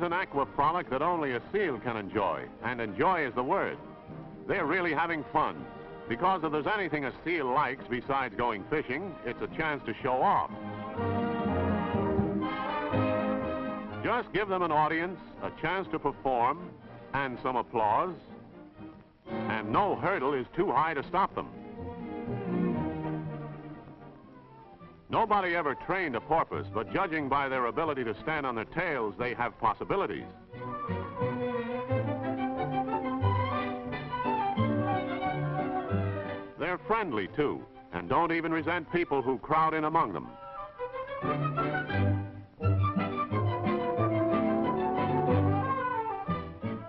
an aqua frolic that only a seal can enjoy, and enjoy is the word. They're really having fun, because if there's anything a seal likes besides going fishing, it's a chance to show off. Just give them an audience, a chance to perform, and some applause, and no hurdle is too high to stop them. Nobody ever trained a porpoise, but judging by their ability to stand on their tails, they have possibilities. They're friendly, too, and don't even resent people who crowd in among them.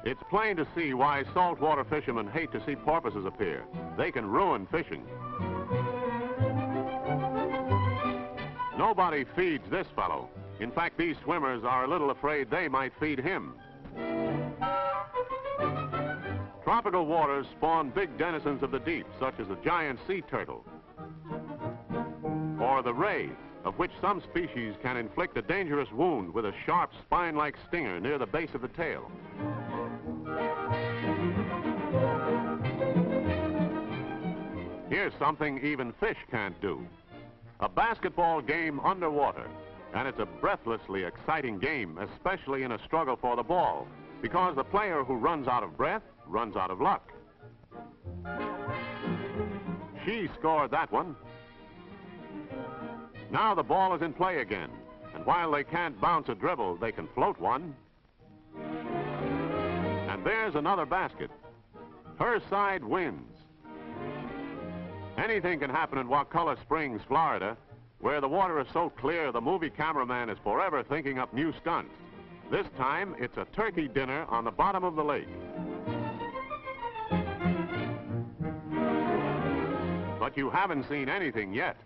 It's plain to see why saltwater fishermen hate to see porpoises appear. They can ruin fishing. Nobody feeds this fellow. In fact, these swimmers are a little afraid they might feed him. Tropical waters spawn big denizens of the deep, such as the giant sea turtle, or the ray, of which some species can inflict a dangerous wound with a sharp spine-like stinger near the base of the tail. Here's something even fish can't do. A basketball game underwater, and it's a breathlessly exciting game, especially in a struggle for the ball, because the player who runs out of breath runs out of luck. She scored that one. Now the ball is in play again, and while they can't bounce a dribble, they can float one. And there's another basket. Her side wins. Anything can happen in Wakulla Springs, Florida, where the water is so clear the movie cameraman is forever thinking up new stunts. This time, it's a turkey dinner on the bottom of the lake. But you haven't seen anything yet.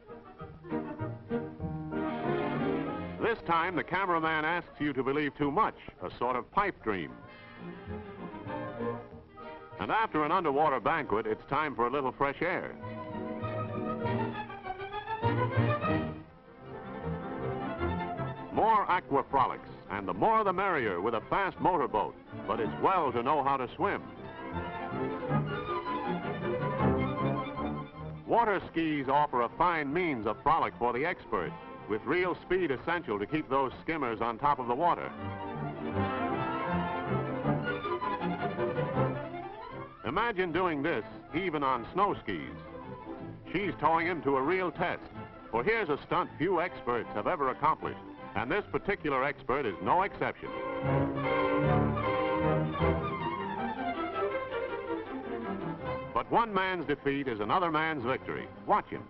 This time, the cameraman asks you to believe too much, a sort of pipe dream. And after an underwater banquet, it's time for a little fresh air. More aqua frolics, and the more the merrier with a fast motorboat, but it's well to know how to swim. Water skis offer a fine means of frolic for the expert, with real speed essential to keep those skimmers on top of the water. Imagine doing this even on snow skis. She's towing him to a real test, for here's a stunt few experts have ever accomplished, and this particular expert is no exception. But one man's defeat is another man's victory. Watch him.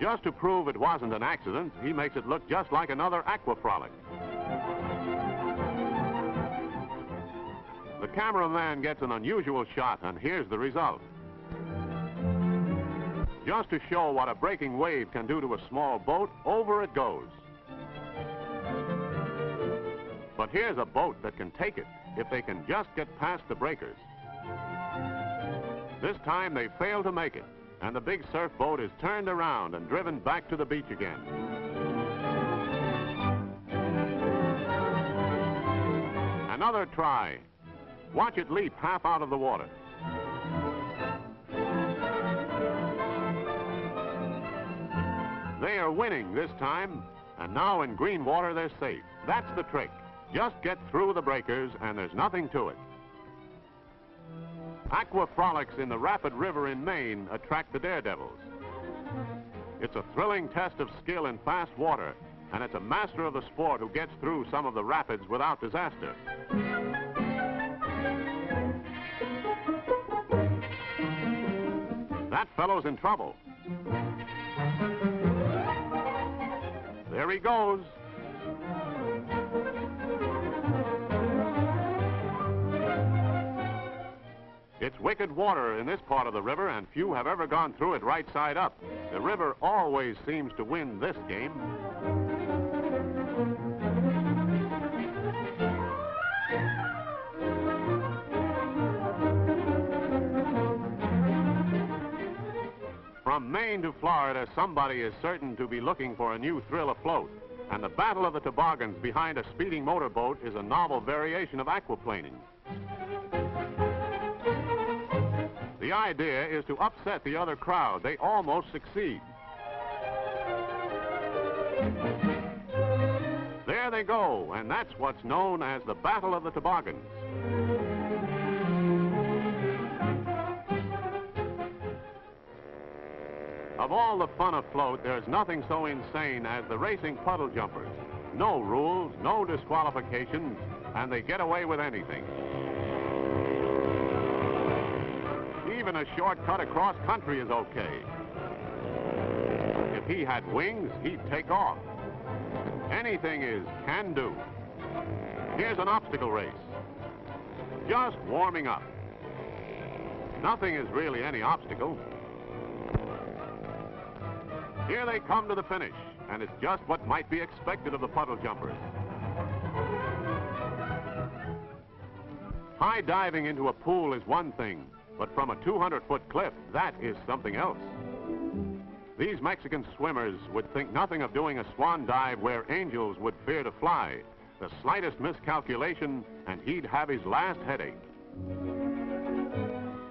Just to prove it wasn't an accident, he makes it look just like another aqua frolic. The cameraman gets an unusual shot, and here's the result. Just to show what a breaking wave can do to a small boat, over it goes. But here's a boat that can take it, if they can just get past the breakers. This time they fail to make it, and the big surf boat is turned around and driven back to the beach again. Another try. Watch it leap half out of the water. They are winning this time, and now in green water they're safe. That's the trick. Just get through the breakers, and there's nothing to it. Aqua frolics in the rapid river in Maine attract the daredevils. It's a thrilling test of skill in fast water, and it's a master of the sport who gets through some of the rapids without disaster. That fellow's in trouble. There he goes. It's wicked water in this part of the river, and few have ever gone through it right side up. The river always seems to win this game. From Maine to Florida, somebody is certain to be looking for a new thrill afloat. And the battle of the toboggans behind a speeding motorboat is a novel variation of aquaplaning. The idea is to upset the other crowd. They almost succeed. There they go, and that's what's known as the Battle of the Toboggans. Of all the fun afloat, there's nothing so insane as the racing puddle jumpers. No rules, no disqualifications, and they get away with anything. Even a shortcut across country is okay. If he had wings, he'd take off. Anything is can do. Here's an obstacle race. Just warming up. Nothing is really any obstacle. Here they come to the finish, and it's just what might be expected of the puddle jumpers. High diving into a pool is one thing, but from a 200-foot cliff, that is something else. These Mexican swimmers would think nothing of doing a swan dive where angels would fear to fly. The slightest miscalculation, and he'd have his last headache.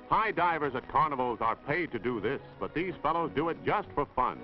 High divers at carnivals are paid to do this, but these fellows do it just for fun.